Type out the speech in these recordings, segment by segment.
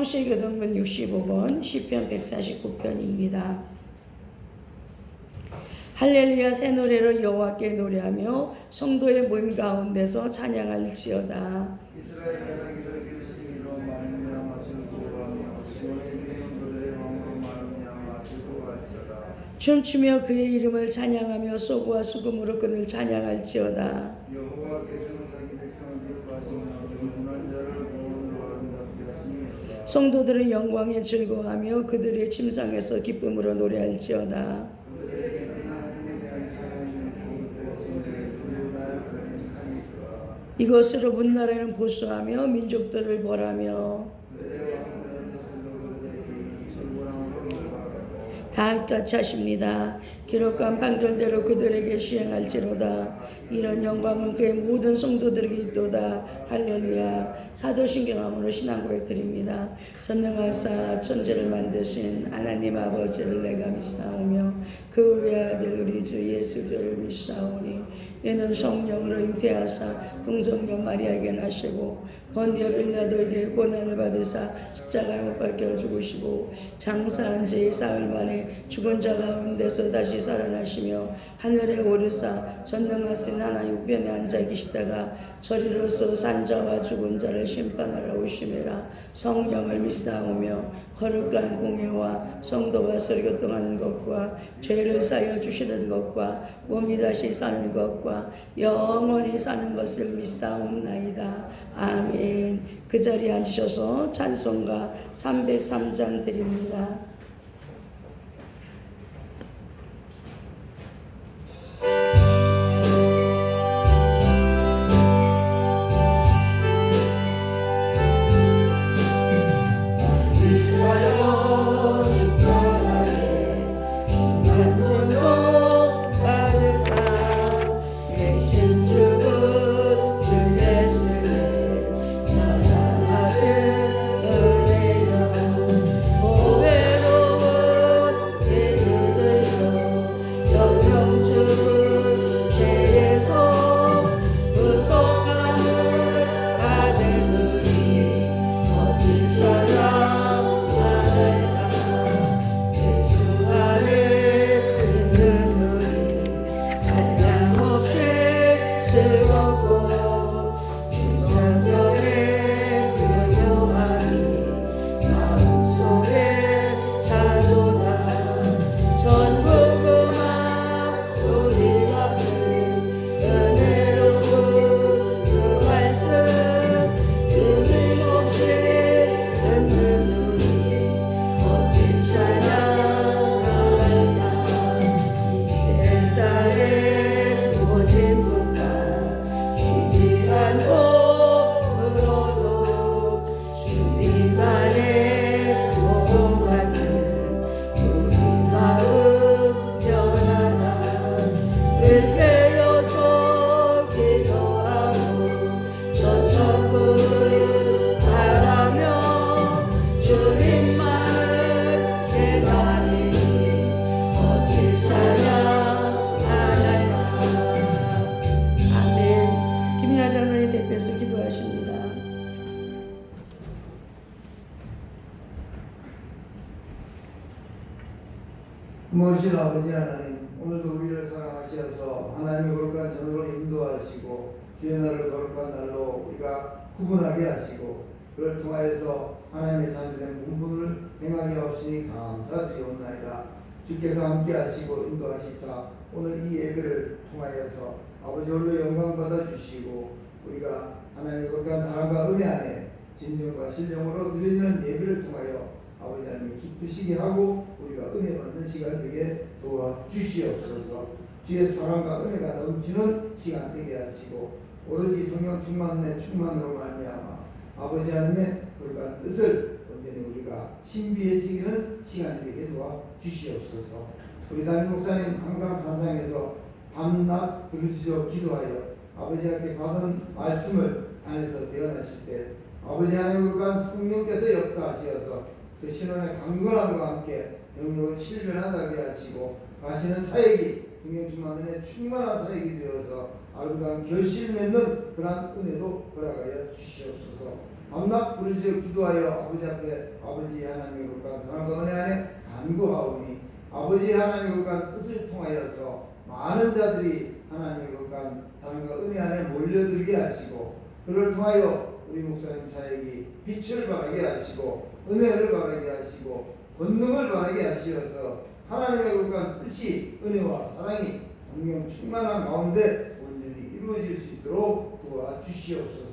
성시교동문 65번 시편 149편입니다. 할렐루야 새 노래로 여호와께 노래하며 성도의 모임 가운데서 찬양할지어다. 이스라엘 자기들 지으신 이로 말미암아 즐거워하며 시온의 이름 그들의 왕으로 말미암아 즐거워할지어다. 춤추며 그의 이름을 찬양하며 소고와 수금으로 그를 찬양할지어다. 여호와께서는 자기 백성을 기뻐하시며 영원한 자를 구원으로 아름답게 하시니이다. 성도들은 영광에 즐거워하며 그들의 침상에서 기쁨으로 노래할지어다. 그들에게는 하나님에 대한 찬양이 있고 그들의 손을 두루 나열까지 하니까. 이것으로 문나라는 보수하며 민족들을 벌하며 그들의 왕들은 사슬로 그들의 귀는 철부랑으로 일어나고 다 같이 하십니다. 기록한 판결대로 그들에게 시행할지로다. 이런 영광은 그의 모든 성도들에게 있도다. 할렐루야. 사도신경함으로 신앙고백 드립니다. 전능하사 천지를 만드신 하나님 아버지를 내가 믿사오며 그 외아들 우리 주 예수를 믿사오니 이는 성령으로 잉태하사 동정녀 마리아에게 나시고 번디어 빌라도에게 고난을 받으사 십자가에 못 박혀 죽으시고 장사한 지 사흘 만에 죽은 자 가운데서 다시 살아나시며 하늘에 오르사 전능하신 하나님 우편에 앉아 계시다가 저리로서 산자와 죽은 자를 심판하러 오심이라. 성령을 믿사오며 거룩한 공회와 성도와 설교통하는 것과 죄를 사여 주시는 것과 몸이 다시 사는 것과 영원히 사는 것을 믿사옵나이다. 아멘. 그 자리에 앉으셔서 찬송가 303장 드립니다. 무엇이 아버지 하나님, 오늘도 우리를 사랑하셔서 하나님의 거룩한 전으로 인도하시고 주의 날을 거룩한 날로 우리가 구분하게 하시고 그를 통하여서 하나님의 자녀된 본분을 행하게 하시니 감사드리옵나이다. 주께서 함께 하시고 인도하시사 오늘 이 예배를 통하여서 아버지 홀로 영광 받아 주시고 우리가 하나님의 거룩한 사랑과 은혜 안에 진정과 신령으로 드려지는 예배를 통하여 아버지 하나님 기쁘시게 하고 우리가 은혜 받는 시간 되게 도와주시옵소서. 주의 사랑과 은혜가 넘치는 시간 되게 하시고 오로지 성령 충만의 충만으로 말미암아 아버지 하나님의 거룩한 뜻을 온전히 우리가 신비해지기는 시간이 되게 도와주시옵소서. 우리 담임 목사님 항상 산상에서 밤낮 부르짖어 기도하여 아버지 함께 받은 말씀을 안에서 대언하실 때 아버지 하나님의 거룩한 성령께서 역사하시어서 그 신원의 강건함과 함께 영역을 칠변하게 하시고 가시는 사역이 성령 충만의 충만한 사역이 되어서 아름다운 결실 맺는 그러한 은혜도 허락하여 주시옵소서. 밤낮 부르짖어 기도하여 아버지 앞에 아버지 하나님의 거룩한 사랑과 은혜 안에 간구하오니 아버지 하나님의 거룩한 뜻을 통하여서 많은 자들이 하나님의 거룩한 사랑과 은혜 안에 몰려들게 하시고 그를 통하여 우리 목사님 사역이 빛을 발하게 하시고 은혜를 발하게 하시고 권능을 발하게 하시어서 하나님의 거룩한 뜻이 은혜와 사랑이 성령 충만한 가운데 온전히 이루어질 수 있도록 도와주시옵소서.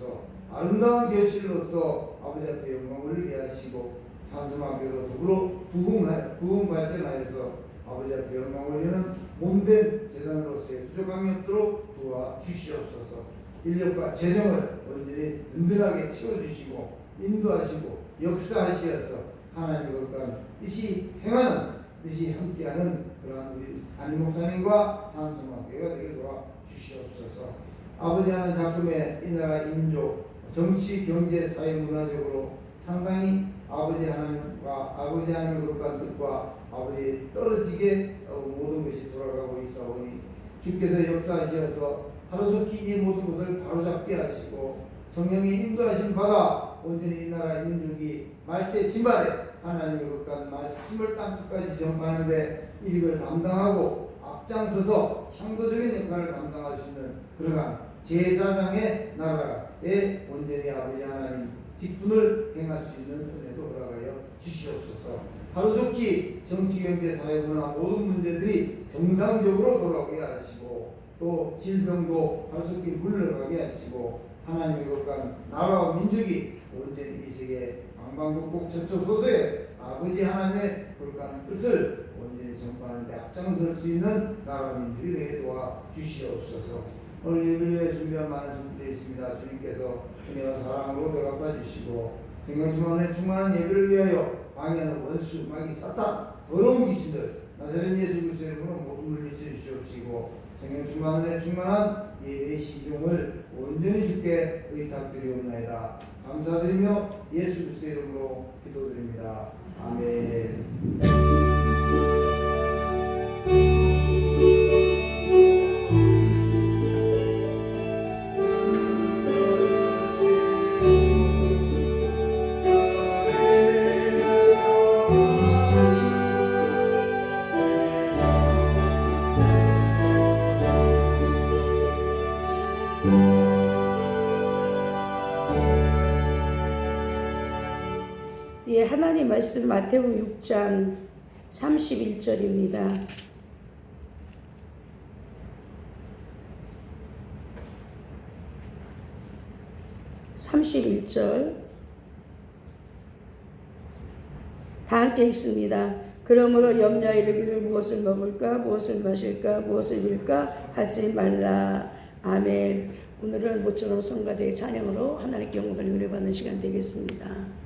아름다운 결실로서 아버지 앞에 영광 올리게 하시고 산소마교도 더불어 부흥 발전하여서 아버지 앞에 영광 올리는 몸된 재단으로서의 부족함이 없도록 도와주시옵소서. 인력과 재정을 온전히 든든하게 채워주시고 인도하시고 역사하시어서 하나님의 거룩한 뜻이 행하는 뜻이 함께하는 그러한 우리 담임 목사님과 산소마교회가 되게 도와주시옵소서. 아버지 하는 작품에 이 나라 민족 정치, 경제, 사회, 문화적으로 상당히 아버지 하나님과 아버지 하나님의 거룩한 뜻과 아버지 떨어지게 모든 것이 돌아가고 있사오니 주께서 역사하셔서 하루속히 이 모든 것을 바로잡게 하시고 성령의 인도하신 바다 온전히 이 나라의 민족이 말세 진발에 하나님의 거룩한 말씀을 땅끝까지 전파하는데 이익을 담당하고 앞장서서 향도적인 역할을 담당할 수 있는 그러한 제사장의 나라에 온전히 아버지 하나님 직분을 행할 수 있는 은혜도 허락하여 주시옵소서. 하루속히 정치, 경제, 사회, 문화 모든 문제들이 정상적으로 돌아오게 하시고 또 질병도 하루속히 물러가게 하시고 하나님의 거룩한 나라와 민족이 온전히 이 세계 방방곡곡 저초소소에 아버지 하나님의 거룩한 뜻을 온전히 전파하는 데 앞장설 수 있는 나라와 민족이 되게 도와주시옵소서. 오늘 예배를 위해 준비한 많은 성도들이 있습니다. 주님께서 은혜와 사랑으로 대갚아 주시고 생명수만의 충만한 예배를 위하여 방해하는 원수, 마귀, 사탄, 더러운 귀신들 나사렛 예수 그리스도의 이름으로 모두 물리쳐 주시옵시고 생명수만의 충만한 예배의 시종을 온전히 주께 의탁드리옵나이다. 감사드리며 예수 그리스도의 이름으로 기도드립니다. 아멘. 예, 하나님 말씀 마태복음 6장 31절입니다. 다 함께 읽습니다. 그러므로 염려 이르기를 무엇을 먹을까 무엇을 마실까 무엇을 입을까 하지 말라. 아멘. 오늘은 모처럼 성가대의 찬양으로 하나님께 영광을 은혜받는 시간 되겠습니다.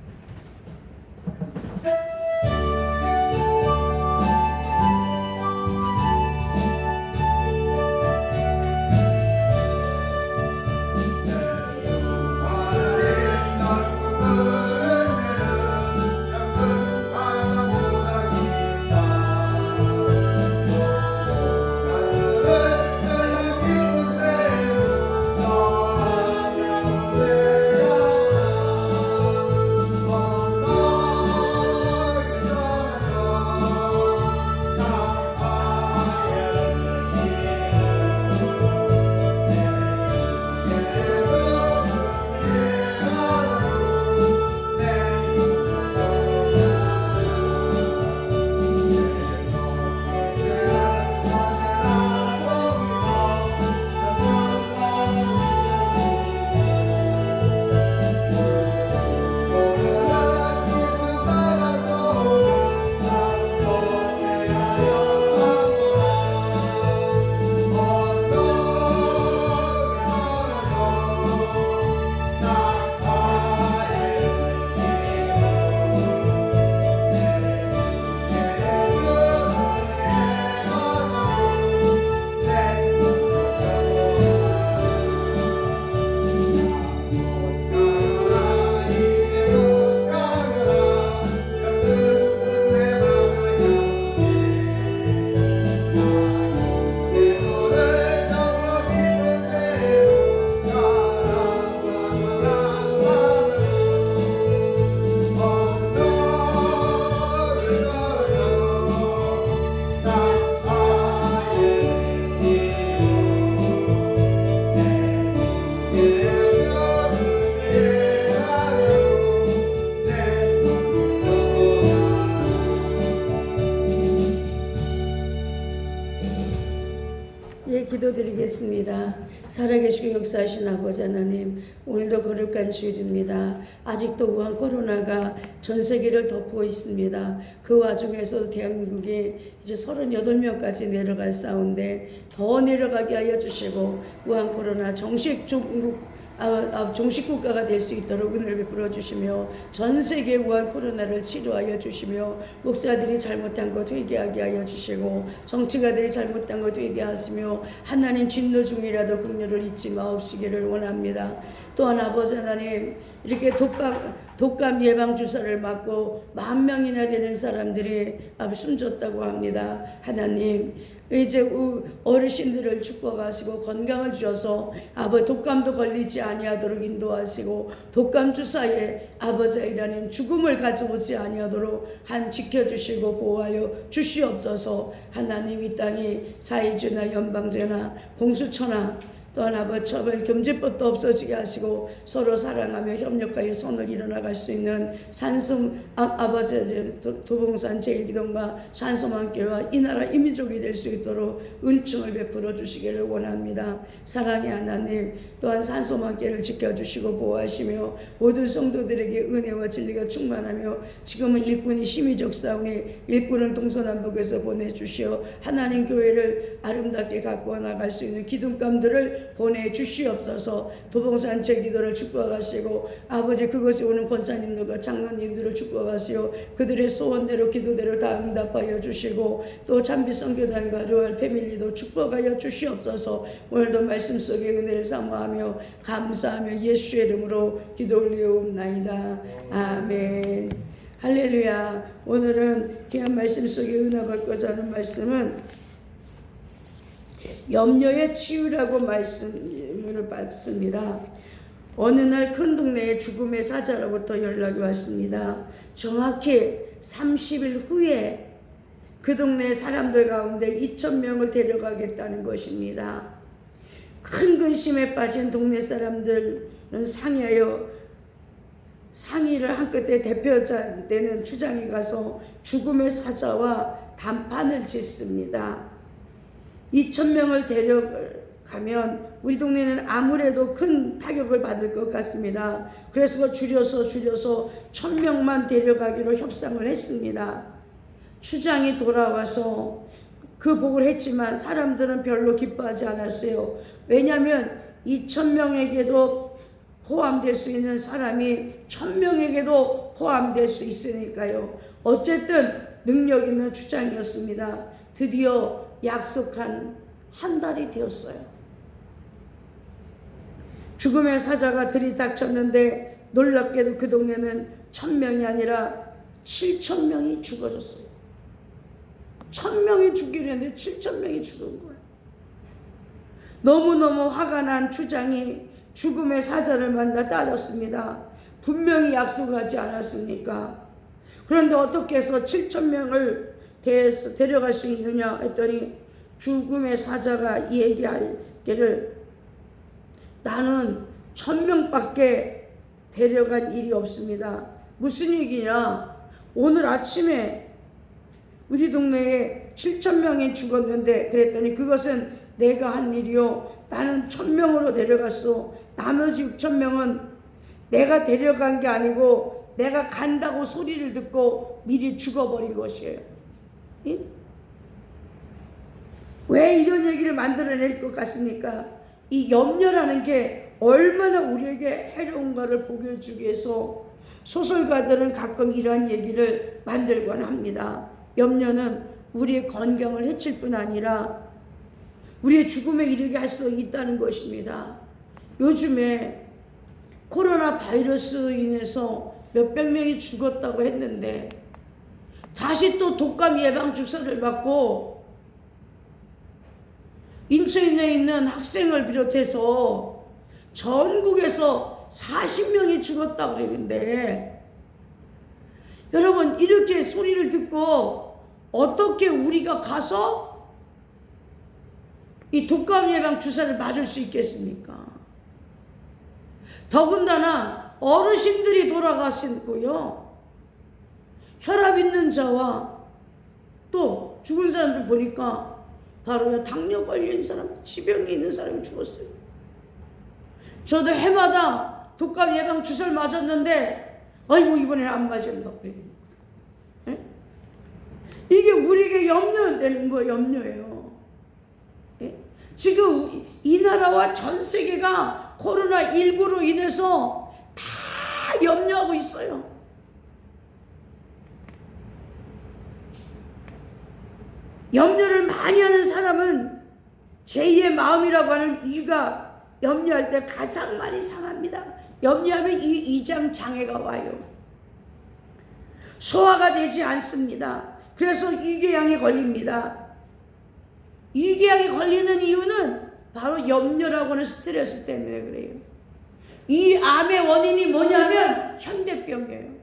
함께 기도드리겠습니다. 살아계시고 역사하신 아버지 하나님, 오늘도 거룩한 주일입니다. 아직도 우한 코로나가 전 세계를 덮고 있습니다. 그 와중에서도 대한민국이 이제 38명까지 내려갈 싸운데 더 내려가게 하여 주시고 우한 코로나 정식 종식국가가 될 수 있도록 은혜를 베풀어 주시며 전 세계 우한 코로나를 치료하여 주시며 목사들이 잘못한 것 회개하게 하여 주시고 정치가들이 잘못한 것 회개하시며 하나님 진노 중이라도 긍휼을 잊지 마옵시기를 원합니다. 또한 아버지 하나님, 이렇게 독감 예방 주사를 맞고 10,000명이나 되는 사람들이 숨졌다고 합니다. 하나님, 이제 어르신들을 축복하시고 건강을 주셔서 아버지 독감도 걸리지 아니하도록 인도하시고 독감 주사에 아버지라는 죽음을 가져오지 아니하도록 지켜주시고 보호하여 주시옵소서. 하나님, 이 땅이 사회주나 연방제나 공수처나 또한 아버지 처벌 금지법도 없어지게 하시고 서로 사랑하며 협력하여 선을 이뤄나갈 수 있는 아버지 도봉산 제1기동과 산소만교와 이 나라 이민족이 될 수 있도록 은총을 베풀어 주시기를 원합니다. 사랑의 하나님, 또한 산소만교를 지켜주시고 보호하시며 모든 성도들에게 은혜와 진리가 충만하며 지금은 일꾼이 심의적사오니 일꾼을 동서남북에서 보내주시어 하나님 교회를 아름답게 갖고 나갈 수 있는 기둥감들을 보내주시옵소서. 도봉산 제기도를 축복하시고 아버지 그것에 오는 권사님들과 장로님들을 축복하시오. 그들의 소원대로 기도대로 다 응답하여 주시고 또 잠비성교단과 로얄 패밀리도 축복하여 주시옵소서. 오늘도 말씀 속에 은혜를 사모하며 감사하며 예수의 이름으로 기도 올리옵나이다. 아멘. 할렐루야. 오늘은 귀한 말씀 속에 은혜 받고자 하는 말씀은 염려의 치유라고 말씀을 받습니다. 어느 날 큰 동네에 죽음의 사자로부터 연락이 왔습니다. 정확히 30일 후에 그 동네 사람들 가운데 2,000명을 데려가겠다는 것입니다. 큰 근심에 빠진 동네 사람들은 상의를 한끝에 대표자 되는 추장이 가서 죽음의 사자와 담판을 짓습니다. 2,000명을 데려가면 우리 동네는 아무래도 큰 타격을 받을 것 같습니다. 그래서 줄여서 1,000명만 데려가기로 협상을 했습니다. 추장이 돌아와서 그 복을 했지만 사람들은 별로 기뻐하지 않았어요. 왜냐하면 2,000명에게도 포함될 수 있는 사람이 1,000명에게도 포함될 수 있으니까요. 어쨌든 능력 있는 추장이었습니다. 드디어 약속한 한 달이 되었어요. 죽음의 사자가 들이닥쳤는데 놀랍게도 그 동네는 1,000명이 아니라 7,000명이 죽어졌어요. 1,000명이 죽기로 했는데 7,000명이 죽은 거예요. 너무너무 화가 난 추장이 죽음의 사자를 만나 따졌습니다. 분명히 약속하지 않았습니까? 그런데 어떻게 해서 7,000명을 데려갈 수 있느냐 했더니 죽음의 사자가 얘기하기를 나는 1,000명밖에 데려간 일이 없습니다. 무슨 얘기냐? 오늘 아침에 우리 동네에 7,000명이 죽었는데 그랬더니 그것은 내가 한 일이요. 나는 1,000명으로 데려갔어. 나머지 6,000명은 내가 데려간 게 아니고 내가 간다고 소리를 듣고 미리 죽어버린 것이에요. 왜 이런 얘기를 만들어낼 것 같습니까? 이 염려라는 게 얼마나 우리에게 해로운가를 보여주기 위해서 소설가들은 가끔 이러한 얘기를 만들곤 합니다. 염려는 우리의 건강을 해칠 뿐 아니라 우리의 죽음에 이르게 할 수 있다는 것입니다. 요즘에 코로나 바이러스 인해서 몇백 명이 죽었다고 했는데 다시 또 독감 예방 주사를 맞고 인천에 있는 학생을 비롯해서 전국에서 40명이 죽었다고 그러는데 여러분 이렇게 소리를 듣고 어떻게 우리가 가서 이 독감 예방 주사를 맞을 수 있겠습니까? 더군다나 어르신들이 돌아가시고요. 혈압 있는 자와 또 죽은 사람들 보니까 바로 당뇨 걸린 사람, 지병이 있는 사람이 죽었어요. 저도 해마다 독감 예방 주사를 맞았는데 아이고 이번에는 안 맞으려고 그래요. 이게 우리에게 염려되는 거예요. 염려예요. 지금 이 나라와 전 세계가 코로나19로 인해서 다 염려하고 있어요. 염려를 많이 하는 사람은 제2의 마음이라고 하는 이가 염려할 때 가장 많이 상합니다. 염려하면 이 이장 장애가 와요. 소화가 되지 않습니다. 그래서 위궤양이 걸립니다. 위궤양이 걸리는 이유는 바로 염려라고 하는 스트레스 때문에 그래요. 이 암의 원인이 뭐냐면 현대병이에요.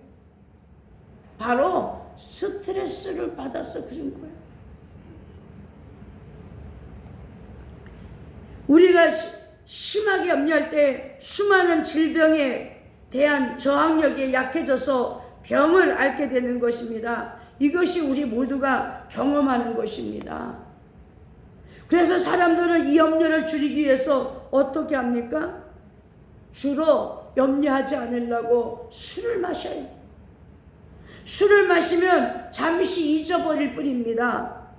바로 스트레스를 받아서 그런 거예요. 우리가 심하게 염려할 때 수많은 질병에 대한 저항력이 약해져서 병을 앓게 되는 것입니다. 이것이 우리 모두가 경험하는 것입니다. 그래서 사람들은 이 염려를 줄이기 위해서 어떻게 합니까? 주로 염려하지 않으려고 술을 마셔요. 술을 마시면 잠시 잊어버릴 뿐입니다.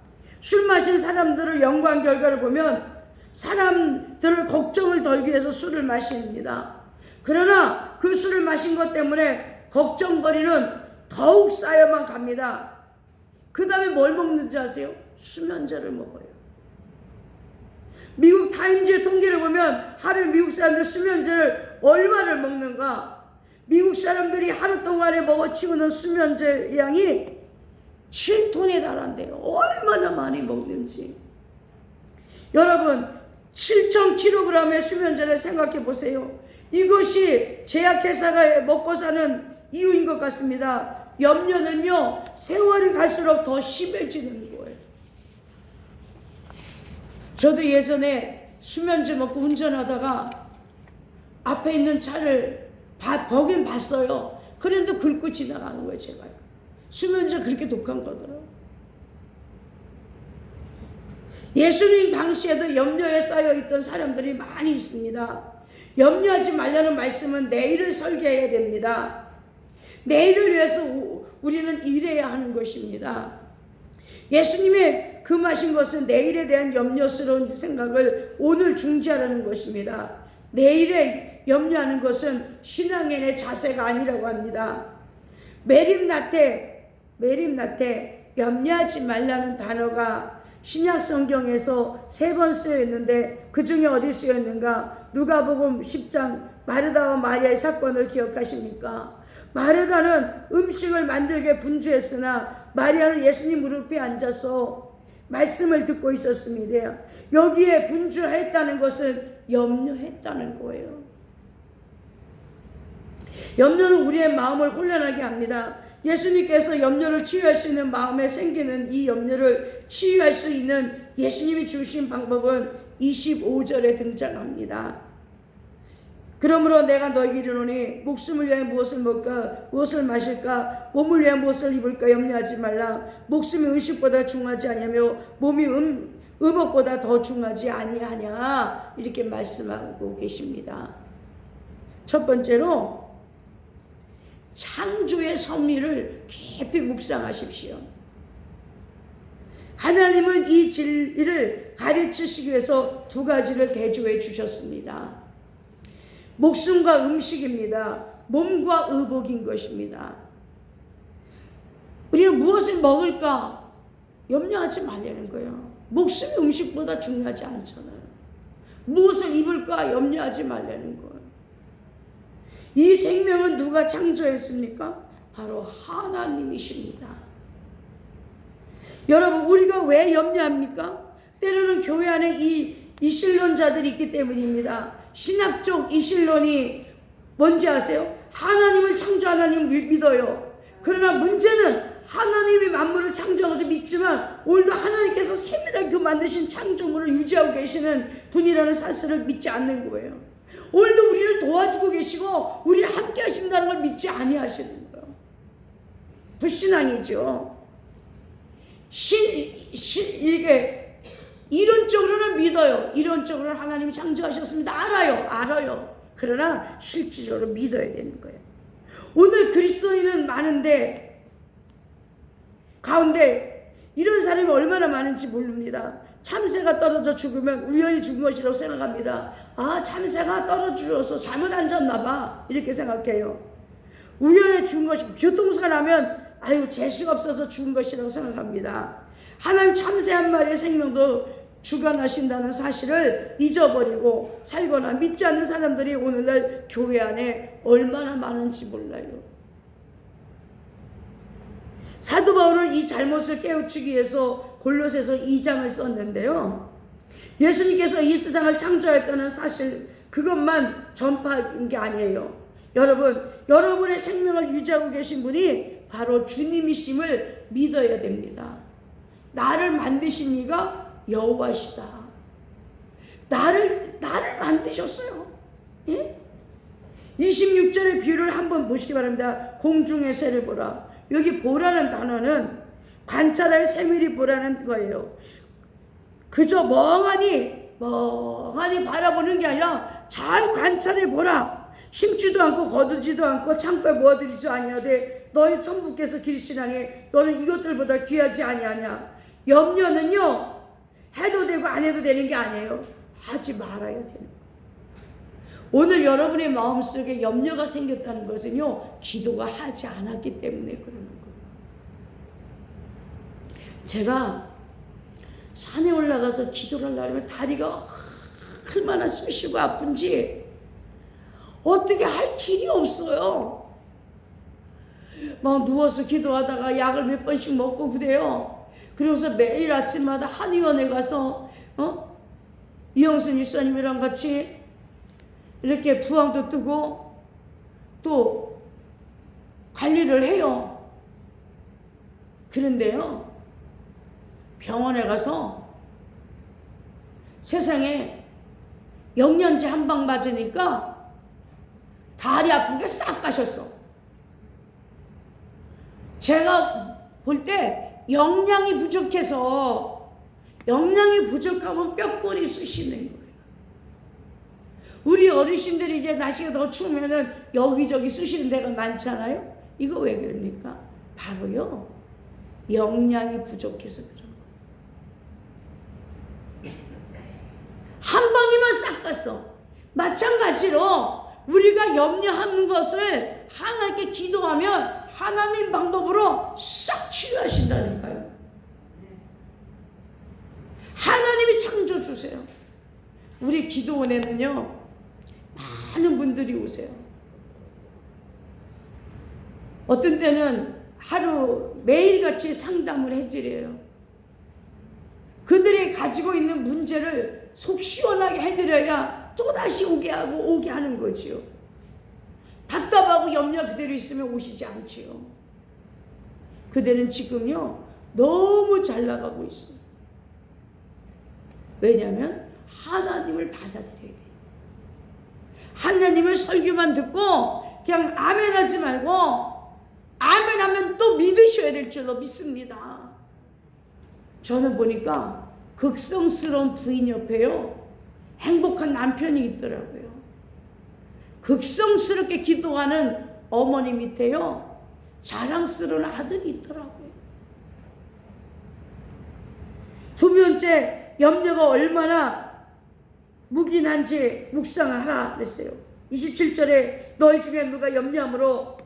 술 마신 사람들의 연구한 결과를 보면 사람들을 걱정을 덜기 위해서 술을 마십니다. 그러나 그 술을 마신 것 때문에 걱정거리는 더욱 쌓여만 갑니다. 그 다음에 뭘 먹는지 아세요? 수면제를 먹어요. 미국 타임즈의 통계를 보면 하루에 미국 사람들 수면제를 얼마를 먹는가? 미국 사람들이 하루 동안에 먹어치우는 수면제 양이 7톤에 달한대요. 얼마나 많이 먹는지. 여러분 7,000kg의 수면제를 생각해 보세요. 이것이 제약회사가 먹고 사는 이유인 것 같습니다. 염려는요 세월이 갈수록 더 심해지는 거예요. 저도 예전에 수면제 먹고 운전하다가 앞에 있는 차를 보긴 봤어요. 그런데 긁고 지나가는 거예요. 제가요. 수면제 그렇게 독한 거더라고요. 예수님 당시에도 염려에 쌓여있던 사람들이 많이 있습니다. 염려하지 말라는 말씀은 내일을 설계해야 됩니다. 내일을 위해서 우리는 일해야 하는 것입니다. 예수님의 금하신 것은 내일에 대한 염려스러운 생각을 오늘 중지하라는 것입니다. 내일에 염려하는 것은 신앙인의 자세가 아니라고 합니다. 메림나테 염려하지 말라는 단어가 신약 성경에서 3번 쓰여 있는데 그 중에 어디 쓰여 있는가? 누가복음 10장 마르다와 마리아의 사건을 기억하십니까? 마르다는 음식을 만들게 분주했으나 마리아는 예수님 무릎에 앉아서 말씀을 듣고 있었습니다. 여기에 분주했다는 것은 염려했다는 거예요. 염려는 우리의 마음을 혼란하게 합니다. 예수님께서 염려를 치유할 수 있는 마음에 생기는 이 염려를 치유할 수 있는 예수님이 주신 방법은 25절에 등장합니다. 그러므로 내가 너에게 이르노니 목숨을 위하여 무엇을 먹을까 무엇을 마실까 몸을 위하여 무엇을 입을까 염려하지 말라. 목숨이 음식보다 중하지 아니하며 몸이 의복보다 더 중하지 아니하냐 이렇게 말씀하고 계십니다. 첫 번째로 창조의 섭리를 깊이 묵상하십시오. 하나님은 이 진리를 가르치시기 위해서 2가지를 대조해 주셨습니다. 목숨과 음식입니다. 몸과 의복인 것입니다. 우리는 무엇을 먹을까 염려하지 말라는 거예요. 목숨이 음식보다 중요하지 않잖아요. 무엇을 입을까 염려하지 말라는 거예요. 이 생명은 누가 창조했습니까? 바로 하나님이십니다. 여러분 우리가 왜 염려합니까? 때로는 교회 안에 이 이신론자들이 있기 때문입니다. 신학적 이신론이 뭔지 아세요? 하나님을 창조한 하나님을 믿어요. 그러나 문제는 하나님이 만물을 창조하면서 믿지만 오늘도 하나님께서 세밀하게 그 만드신 창조물을 유지하고 계시는 분이라는 사실을 믿지 않는 거예요. 오늘도 우리를 도와주고 계시고 우리를 함께 하신다는 걸 믿지 아니하시는 거예요. 불신앙이죠. 이게 이론적으로는 믿어요. 이론적으로는 하나님이 창조하셨습니다. 알아요. 그러나 실질적으로 믿어야 되는 거예요. 오늘 그리스도인은 많은데 가운데 이런 사람이 얼마나 많은지 모릅니다. 참새가 떨어져 죽으면 우연히 죽은 것이라고 생각합니다. 아, 참새가 떨어져서 잘못 앉았나 봐, 이렇게 생각해요. 우연히 죽은 것이고, 교통사고 나면 아유 재수가 없어서 죽은 것이라고 생각합니다. 하나님 참새 한 마리의 생명도 주관하신다는 사실을 잊어버리고 살거나 믿지 않는 사람들이 오늘날 교회 안에 얼마나 많은지 몰라요. 사도 바울은 이 잘못을 깨우치기 위해서 골로새서 2장을 썼는데요. 예수님께서 이 세상을 창조했다는 사실 그것만 전파한 게 아니에요. 여러분의 생명을 유지하고 계신 분이 바로 주님이심을 믿어야 됩니다. 나를 만드신 이가 여호와시다. 나를 만드셨어요. 예? 26절의 비유를 한번 보시기 바랍니다. 공중의 새를 보라. 여기 보라는 단어는 관찰하여 세밀히 보라는 거예요. 그저 멍하니 바라보는 게 아니라 잘 관찰해 보라. 심지도 않고 거두지도 않고 창고에 모아두지도 아니하되 너희 천부께서 기르시나니 너는 이것들보다 귀하지 아니하냐. 염려는요, 해도 되고 안 해도 되는 게 아니에요. 하지 말아야 되는 거예요. 오늘 여러분의 마음속에 염려가 생겼다는 것은요, 기도가 하지 않았기 때문에 그러는 거예요. 제가 산에 올라가서 기도를 하려면 다리가 얼마나 쑤시고 아픈지 어떻게 할 길이 없어요. 막 누워서 기도하다가 약을 몇 번씩 먹고 그래요. 그래서 매일 아침마다 한의원에 가서 이영순 일사님이랑 같이 이렇게 부항도 뜨고 또 관리를 해요. 그런데요, 병원에 가서 세상에 영양제 한 방 맞으니까 다리 아픈 게 싹 가셨어. 제가 볼 때 영양이 부족하면 뼈골이 쑤시는 거예요. 우리 어르신들이 이제 날씨가 더 추우면은 여기저기 쑤시는 데가 많잖아요. 이거 왜 그럽니까? 바로요, 영양이 부족해서 그런 거예요. 한 방이면 싹 갔어. 마찬가지로 우리가 염려하는 것을 하나님께 기도하면 하나님 방법으로 싹 치유하신다니까요. 하나님이 창조주세요. 우리 기도원에는요, 많은 분들이 오세요. 어떤 때는 하루 매일같이 상담을 해드려요. 그들이 가지고 있는 문제를 속 시원하게 해드려야 또다시 오게 하는 거지요. 답답하고 염려 그대로 있으면 오시지 않지요. 그들은 지금요, 너무 잘 나가고 있어요. 왜냐하면 하나님을 받아들여야 돼요. 하나님을 설교만 듣고 그냥 아멘 하지 말고 아멘 하면 또 믿으셔야 될 줄로 믿습니다. 저는 보니까 극성스러운 부인 옆에요, 행복한 남편이 있더라고요. 극성스럽게 기도하는 어머니 밑에요, 자랑스러운 아들이 있더라고요. 두 번째, 염려가 얼마나 묵인한지 묵상을 하라 그랬어요. 27절에 너희 중에 누가 염려함으로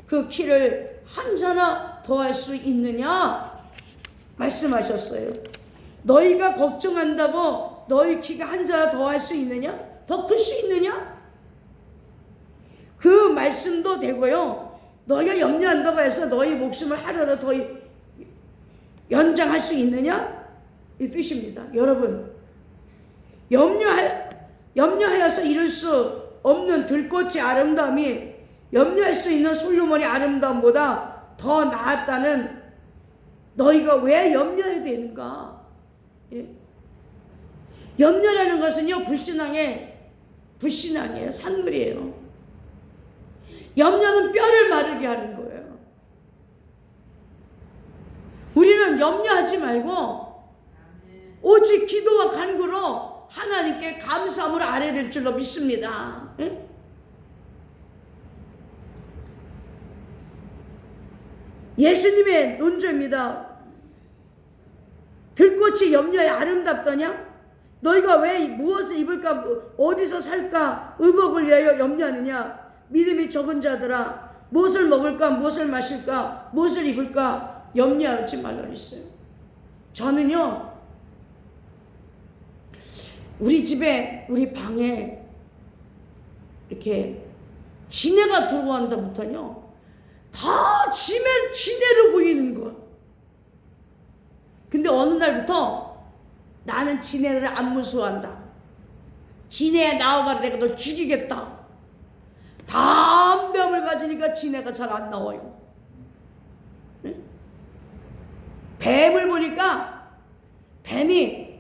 그 키를 한자나 더할 수 있느냐 말씀하셨어요. 너희가 걱정한다고 너희 키가 한자나 더할 수 있느냐? 더 클 수 있느냐? 그 말씀도 되고요, 너희가 염려한다고 해서 너희 목숨을 하루라도 더 연장할 수 있느냐? 이 뜻입니다. 여러분, 염려하여서 이룰 수 없는 들꽃의 아름다움이 염려할 수 있는 솔로몬의 아름다움보다 더 나았다는, 너희가 왜 염려해야 되는가? 예? 염려라는 것은요, 불신앙이에요. 산물이에요. 염려는 뼈를 마르게 하는 거예요. 우리는 염려하지 말고 오직 기도와 간구로 하나님께 감사함을 아뢰야 될 줄로 믿습니다. 예? 예수님의 논조입니다. 들꽃이 염려에 아름답더냐? 너희가 왜 무엇을 입을까 어디서 살까 의복을 위하여 염려하느냐? 믿음이 적은 자들아, 무엇을 먹을까 무엇을 마실까 무엇을 입을까 염려하지 말라 그랬어요. 저는요, 우리 집에 우리 방에 이렇게 지네가 들어간다부터요 다 지네로 보이는 거. 근데 어느 날부터 나는 지네를 안 무서워한다. 지네에 나와가 내가 널 죽이겠다. 담배을 가지니까 지네가 잘 안 나와요. 네? 뱀을 보니까 뱀이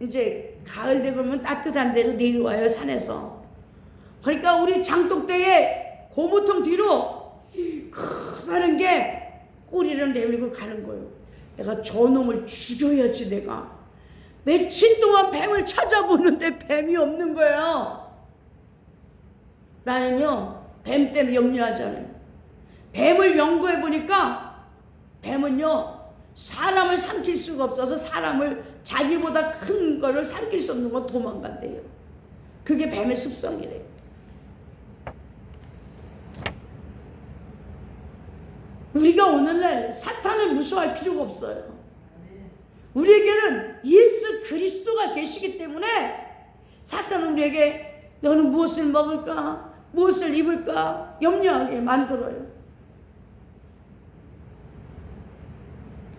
이제 가을 되면 따뜻한 데로 내려와요, 산에서. 그러니까 우리 장독대에 고무통 뒤로 크다는 게 꼬리를 내밀고 가는 거예요. 내가 저놈을 죽여야지. 내가 며칠 동안 뱀을 찾아보는데 뱀이 없는 거예요. 나는요 뱀 때문에 염려하잖아요. 뱀을 연구해 보니까 뱀은요 사람을 삼킬 수가 없어서 사람을 자기보다 큰 거를 삼킬 수 없는 건 도망간대요. 그게 뱀의 습성이래요. 우리가 오늘날 사탄을 무서워할 필요가 없어요. 우리에게는 예수 그리스도가 계시기 때문에 사탄은 우리에게 너는 무엇을 먹을까 무엇을 입을까 염려하게 만들어요.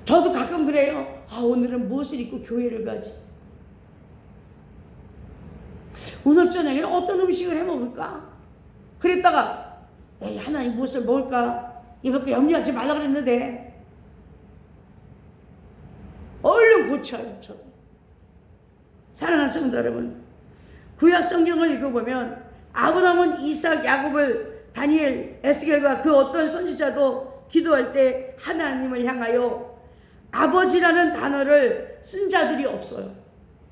저도 가끔 그래요. 오늘은 무엇을 입고 교회를 가지? 오늘 저녁에는 어떤 음식을 해 먹을까? 그랬다가 하나님 무엇을 먹을까? 이렇게 염려하지 말라 그랬는데 얼른 고쳐요. 저도. 사랑하는 성도 여러분, 구약 성경을 읽어보면 아브라함은 이삭, 야곱을, 다니엘, 에스겔과 그 어떤 선지자도 기도할 때 하나님을 향하여 아버지라는 단어를 쓴 자들이 없어요.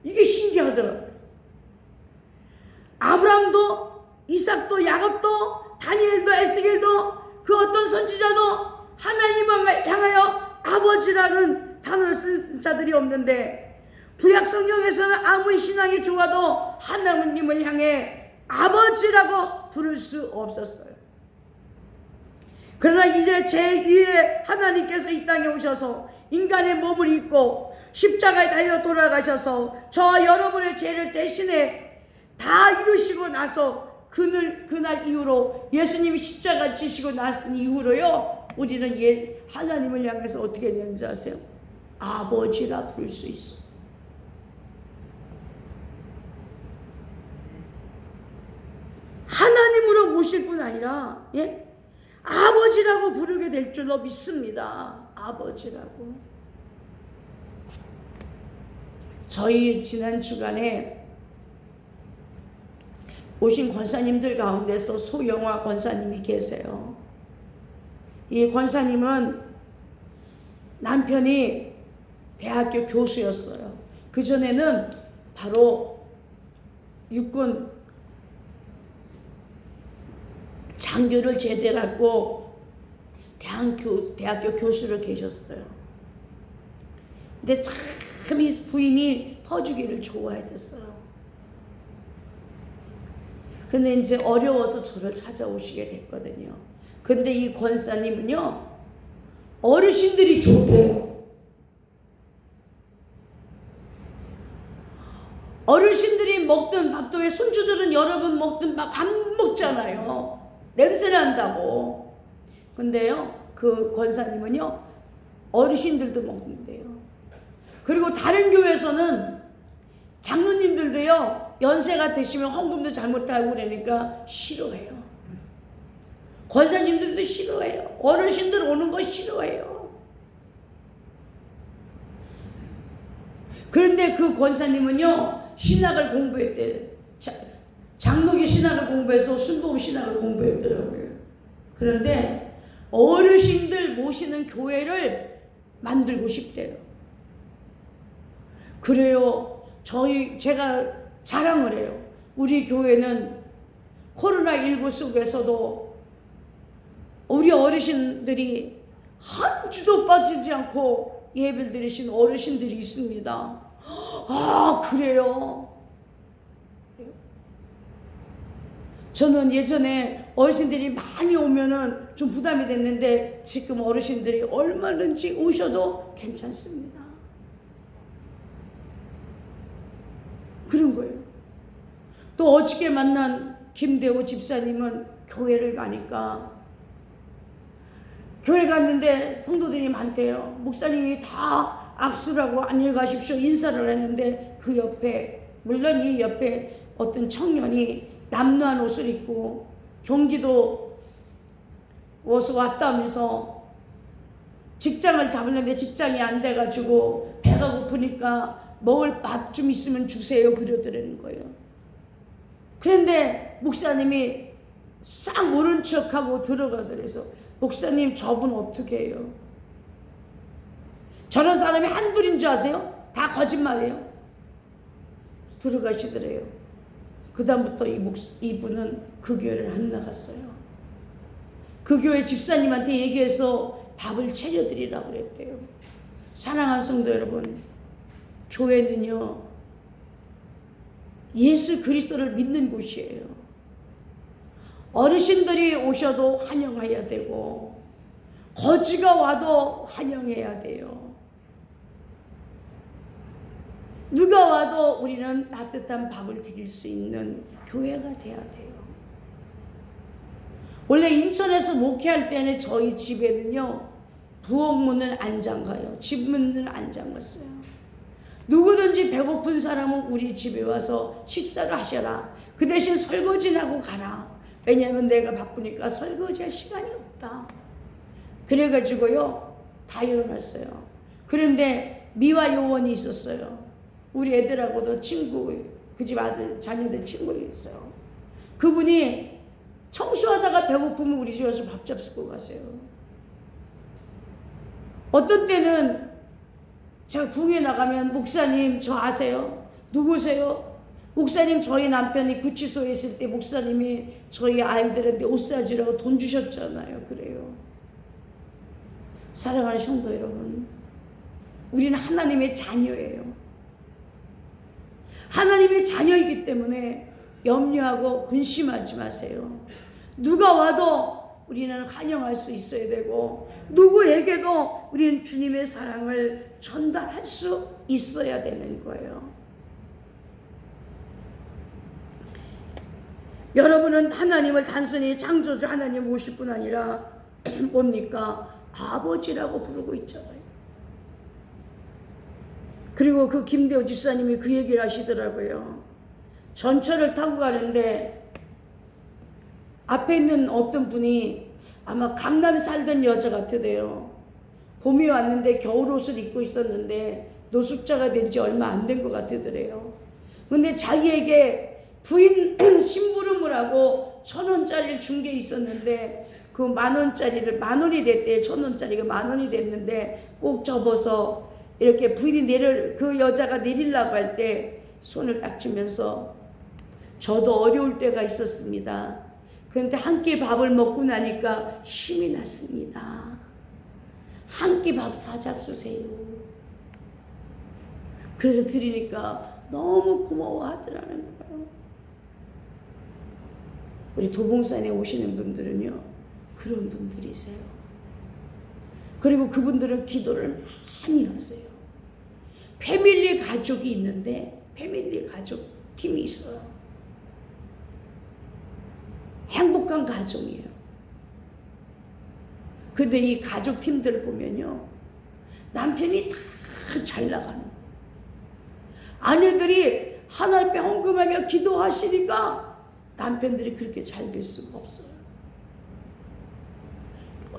이게 신기하더라고요. 아브라함도 이삭도 야곱도 다니엘도 에스겔도 그 어떤 선지자도 하나님을 향하여 아버지라는 단어를 쓴 자들이 없는데 구약 성경에서는 아무리 신앙이 좋아도 하나님을 향해 아버지라고 부를 수 없었어요. 그러나 이제 제2의 하나님께서 이 땅에 오셔서 인간의 몸을 입고 십자가에 달려 돌아가셔서 저와 여러분의 죄를 대신에 다 이루시고 나서 그날 이후로 예수님이 십자가 지시고 나선 이후로요 우리는 하나님을 향해서 어떻게 되는지 아세요? 아버지라 부를 수 있어. 하나님으로 모실 뿐 아니라 아버지라고 부르게 될 줄로 믿습니다. 아버지라고. 저희 지난 주간에 오신 권사님들 가운데서 소영화 권사님이 계세요. 이 권사님은 남편이 대학교 교수였어요. 그전에는 바로 육군 장교를 제대하고 대학교 교수로 계셨어요. 근데 참 이 부인이 퍼주기를 좋아했었어요. 근데 이제 어려워서 저를 찾아오시게 됐거든요. 근데 이 권사님은요, 어르신들이 좋대요. 어르신들이 먹던 밥도 왜 손주들은 여러분 먹던 밥 안 먹잖아요. 냄새 난다고. 근데요, 그 권사님은요, 어르신들도 먹는데요. 그리고 다른 교회에서는 장로님들도요, 연세가 드시면 헌금도 잘못하고 그러니까 싫어해요. 권사님들도 싫어해요. 어르신들 오는 거 싫어해요. 그런데 그 권사님은요, 신학을 공부했대요. 장로교 신학을 공부해서 순복음 신학을 공부했더라고요. 그런데 어르신들 모시는 교회를 만들고 싶대요. 그래요. 제가 자랑을 해요. 우리 교회는 코로나19 속에서도 우리 어르신들이 한 주도 빠지지 않고 예배를 드리신 어르신들이 있습니다. 아, 그래요? 저는 예전에 어르신들이 많이 오면은 좀 부담이 됐는데 지금 어르신들이 얼마든지 오셔도 괜찮습니다. 그런 거예요. 또 어저께 만난 김대호 집사님은 교회를 가니까 교회 갔는데 성도들이 많대요. 목사님이 다 악수를 하고 안녕히 가십시오 인사를 하는데 그 옆에, 물론 이 옆에 어떤 청년이 남루한 옷을 입고 경기도 어서 왔다면서 직장을 잡았는데 직장이 안 돼가지고 배가 고프니까 먹을 밥 좀 있으면 주세요 그러더라는 거예요. 그런데 목사님이 싹 모른 척하고 들어가더래서 목사님 저분 어떻게 해요? 저런 사람이 한둘인 줄 아세요? 다 거짓말이에요. 들어가시더래요. 그 다음부터 이분은 그 교회를 안 나갔어요. 그 교회 집사님한테 얘기해서 밥을 차려드리라고 그랬대요. 사랑하는 성도 여러분, 교회는요 예수 그리스도를 믿는 곳이에요. 어르신들이 오셔도 환영해야 되고 거지가 와도 환영해야 돼요. 누가 와도 우리는 따뜻한 밥을 드릴 수 있는 교회가 돼야 돼요. 원래 인천에서 목회할 때는 저희 집에는요 부엌 문은 안 잠가요. 집 문은 안 잠갔어요. 누구든지 배고픈 사람은 우리 집에 와서 식사를 하셔라. 그 대신 설거지는 하고 가라. 왜냐하면 내가 바쁘니까 설거지할 시간이 없다. 그래가지고요 다 열어놨어요. 그런데 미화 요원이 있었어요. 우리 애들하고도 친구, 그 집 아들 자녀들 친구가 있어요. 그분이 청소하다가 배고프면 우리 집에 와서 밥 잡수고 가세요. 어떤 때는 제가 부흥에 나가면 목사님 저 아세요? 누구세요? 목사님 저희 남편이 구치소에 있을 때 목사님이 저희 아이들한테 옷 사주라고 돈 주셨잖아요. 그래요. 사랑하는 성도 여러분, 우리는 하나님의 자녀예요. 하나님의 자녀이기 때문에 염려하고 근심하지 마세요. 누가 와도 우리는 환영할 수 있어야 되고 누구에게도 우리는 주님의 사랑을 전달할 수 있어야 되는 거예요. 여러분은 하나님을 단순히 창조주 하나님 모실 뿐 아니라 뭡니까? 아버지라고 부르고 있잖아요. 그리고 그 김대호 집사님이 그 얘기를 하시더라고요. 전철을 타고 가는데 앞에 있는 어떤 분이 아마 강남 살던 여자 같으대요. 봄이 왔는데 겨울옷을 입고 있었는데 노숙자가 된 지 얼마 안 된 것 같으더래요. 근데 자기에게 부인 심부름을 하고 1,000원짜리를 준 게 있었는데 그 10,000원짜리를 10,000원이 됐대요. 1,000원짜리가 10,000원이 됐는데 꼭 접어서 이렇게 부인이 그 여자가 내리려고 할 때 손을 딱 주면서 저도 어려울 때가 있었습니다. 그런데 한 끼 밥을 먹고 나니까 힘이 났습니다. 한 끼 밥 사잡수세요. 그래서 드리니까 너무 고마워하더라는 거예요. 우리 도봉산에 오시는 분들은요 그런 분들이세요. 그리고 그분들은 기도를 많이 하세요. 패밀리 가족이 있는데 패밀리 가족 팀이 있어요. 행복한 가정이에요. 근데 이 가족 팀들 보면요 남편이 다 잘 나가는 거예요. 아내들이 하나님께 헌금하며 기도하시니까 남편들이 그렇게 잘 될 수가 없어요.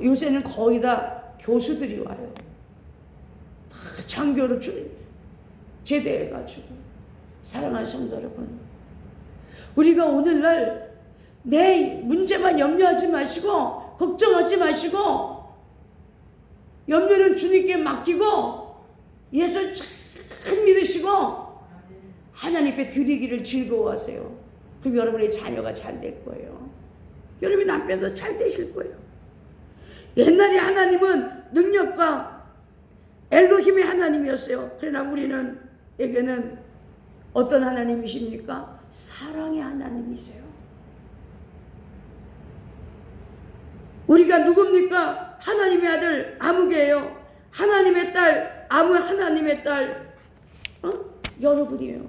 요새는 거의 다 교수들이 와요. 다 장교로 제대해가지고. 사랑하는 성도 여러분, 우리가 오늘날 내 문제만 염려하지 마시고 걱정하지 마시고 염려는 주님께 맡기고 예수를 잘 잘 믿으시고 하나님 앞에 드리기를 즐거워하세요. 그럼 여러분의 자녀가 잘 될 거예요. 여러분의 남편도 잘 되실 거예요. 옛날에 하나님은 능력과 엘로힘의 하나님이었어요. 그러나 우리는 에게는 어떤 하나님이십니까? 사랑의 하나님이세요. 우리가 누굽니까? 하나님의 아들 아무개예요. 하나님의 딸 하나님의 딸 여러분이에요.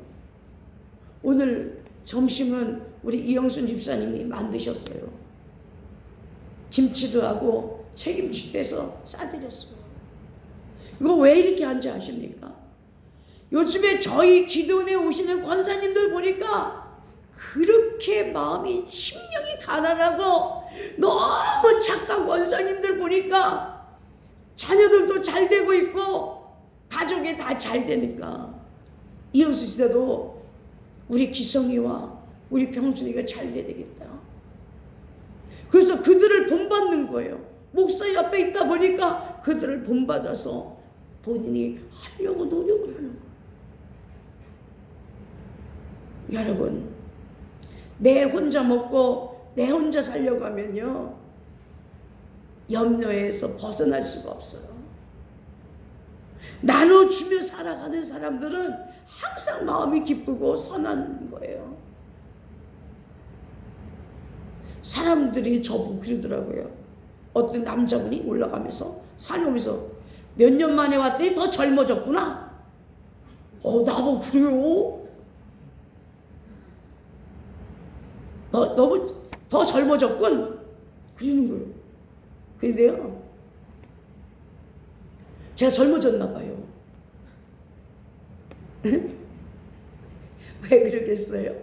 오늘 점심은 우리 이영순 집사님이 만드셨어요. 김치도 하고 책임지도 해서 싸드렸어요. 이거 왜 이렇게 한지 아십니까? 요즘에 저희 기도원에 오시는 권사님들 보니까 그렇게 마음이 심령이 가난하고 너무 착한 권사님들 보니까 자녀들도 잘 되고 있고 가족이 다 잘 되니까 이영수 씨도 우리 기성이와 우리 병준이가 잘 돼야 되겠다. 그래서 그들을 본받는 거예요. 목사 옆에 있다 보니까 그들을 본받아서 본인이 하려고 노력을 하는 거예요. 여러분, 내 혼자 먹고 내 혼자 살려고 하면요 염려에서 벗어날 수가 없어요. 나눠주며 살아가는 사람들은 항상 마음이 기쁘고 선한 거예요. 사람들이 저보고 그러더라고요. 어떤 남자분이 올라가면서 산에 오면서 몇 년 만에 왔더니 더 젊어졌구나. 나도 그래요. 너무 더 젊어졌군. 그러는 거예요. 근데요, 제가 젊어졌나 봐요. 왜 그러겠어요?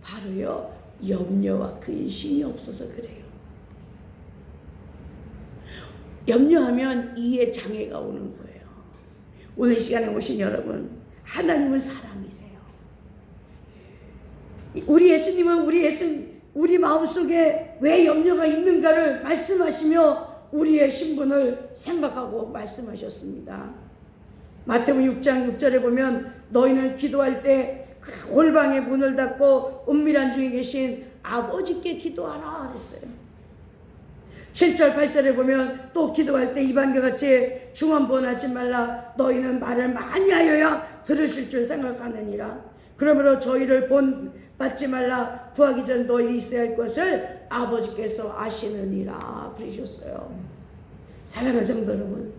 바로요, 염려와 근심이 없어서 그래요. 염려하면 이해 장애가 오는 거예요. 오늘 이 시간에 오신 여러분, 하나님은 사랑이세요. 우리 예수님은 우리 마음속에 왜 염려가 있는가를 말씀하시며 우리의 신분을 생각하고 말씀하셨습니다. 마태복음 6장 6절에 보면 너희는 기도할 때 그 골방의 문을 닫고 은밀한 중에 계신 아버지께 기도하라 그랬어요. 7절 8절에 보면 또 기도할 때 이방과 같이 중언부언하지 말라. 너희는 말을 많이 하여야 들으실 줄 생각하느니라. 그러므로 저희를 본받지 말라. 구하기 전 너희 있어야 할 것을 아버지께서 아시느니라 그러셨어요. 사랑하는 성도 여러분,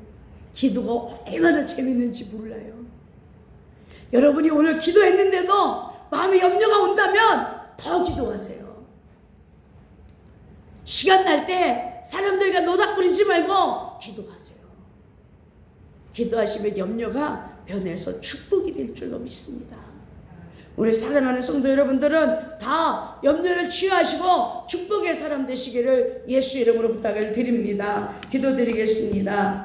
기도가 얼마나 재밌는지 몰라요. 여러분이 오늘 기도했는데도 마음에 염려가 온다면 더 기도하세요. 시간 날 때 사람들과 노닥거리지 말고 기도하세요. 기도하시면 염려가 변해서 축복이 될 줄로 믿습니다. 우리 사랑하는 성도 여러분들은 다 염려를 취하시고 축복의 사람 되시기를 예수 이름으로 부탁을 드립니다. 기도드리겠습니다.